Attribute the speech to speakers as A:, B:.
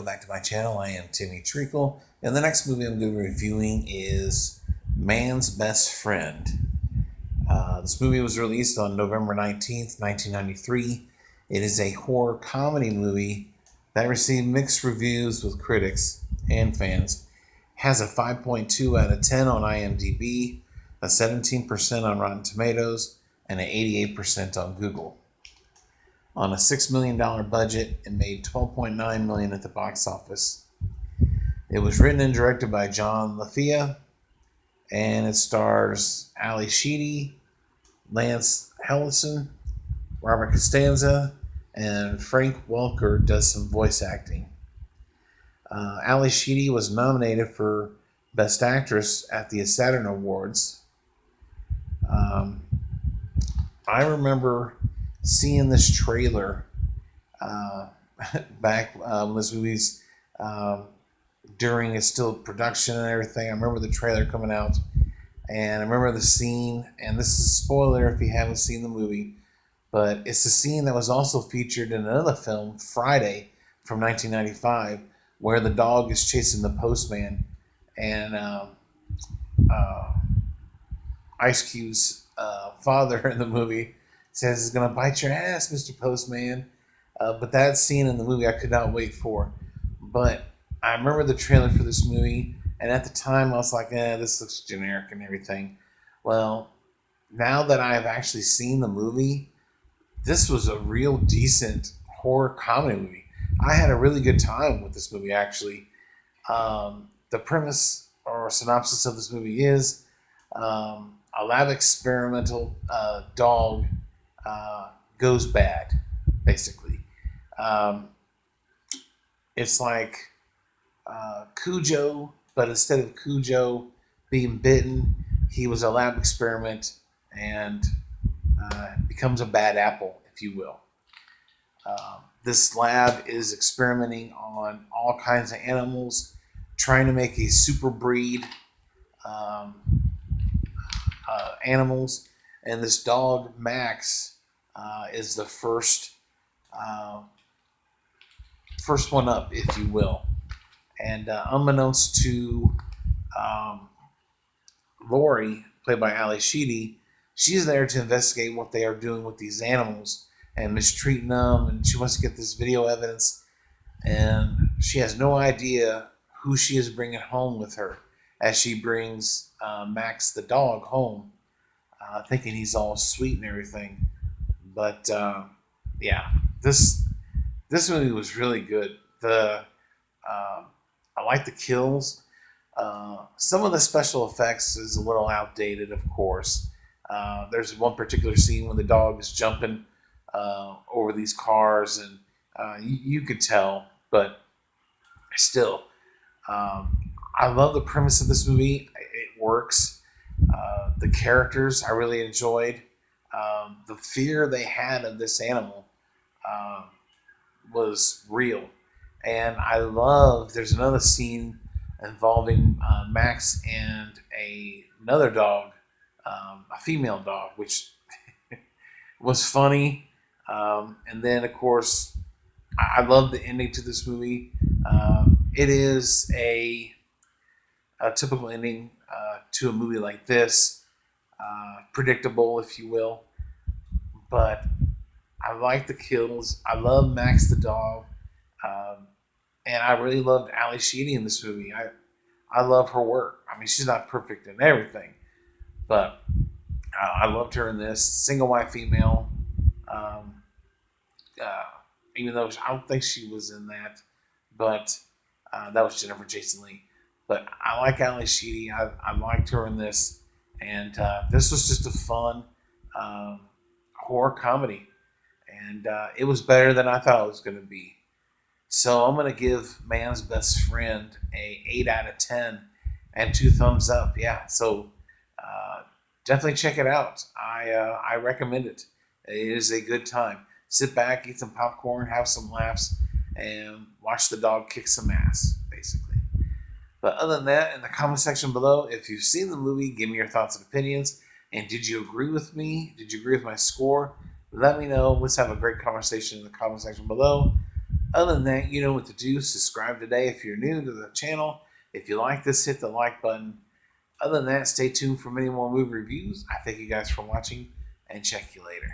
A: welcome back to my channel. I am Timmy Treacle, and the next movie I'm going to be reviewing is Man's Best Friend. This movie was released on November 19th, 1993. It is a horror comedy movie that received mixed reviews with critics and fans. It has a 5.2 out of 10 on IMDb, a 17% on Rotten Tomatoes, and an 88% on Google. On a $6 million budget, it made $12.9 million at the box office. It was written and directed by John Lafia, and it stars Ali Sheedy, Lance Henriksen, Robert Costanza, and Frank Welker does some voice acting. Ali Sheedy was nominated for Best Actress at the Saturn Awards. I remember seeing this trailer back when this movie's during its still production and everything. I remember the trailer coming out, and I remember the scene, and this is a spoiler if you haven't seen the movie, but it's the scene that was also featured in another film, Friday, from 1995, where the dog is chasing the postman, and Ice Cube's father in the movie says he's going to bite your ass, Mr. Postman. But that scene in the movie I could not wait for. But I remember the trailer for this movie, and at the time I was like, this looks generic and everything. Well, now that I've actually seen the movie, this was a real decent horror comedy movie. I had a really good time with this movie, actually. The premise or synopsis of this movie is a lab experimental dog goes bad, basically. It's like Cujo, but instead of Cujo being bitten, he was a lab experiment and becomes a bad apple, if you will. This lab is experimenting on all kinds of animals, trying to make a super breed animals, and this dog Max is the first one up, if you will. And unbeknownst to Lori, played by Ali Sheedy, she's there to investigate what they are doing with these animals and mistreating them, and she wants to get this video evidence, and she has no idea who she is bringing home with her as she brings Max the dog home, thinking he's all sweet and everything. But yeah, this movie was really good. I like the kills. Some of the special effects is a little outdated, of course. There's one particular scene when the dog is jumping over these cars, and you could tell, but still, I love the premise of this movie. It works. The characters I really enjoyed. The fear they had of this animal was real. And I love, there's another scene involving Max and another dog, a female dog, which was funny. And then, of course, I love the ending to this movie. It is a typical ending to a movie like this, predictable, if you will. But I like the kills. I love Max the dog. And I really loved Ali Sheedy in this movie. I love her work. I mean, she's not perfect in everything, but I loved her in this. Single white female. Even though I don't think she was in that, but that was Jennifer Jason Leigh. But I like Ali Sheedy. I liked her in this, and this was just a fun horror comedy, and it was better than I thought it was going to be. So I'm going to give Man's Best Friend a 8 out of 10 and 2 thumbs up. Yeah, so definitely check it out. I recommend it. It is a good time. Sit back, eat some popcorn, have some laughs, and watch the dog kick some ass, basically. But other than that, in the comment section below, if you've seen the movie, give me your thoughts and opinions. And did you agree with me? Did you agree with my score? Let me know. Let's have a great conversation in the comment section below. Other than that, you know what to do. Subscribe today if you're new to the channel. If you like this, hit the like button. Other than that, stay tuned for many more movie reviews. I thank you guys for watching and check you later.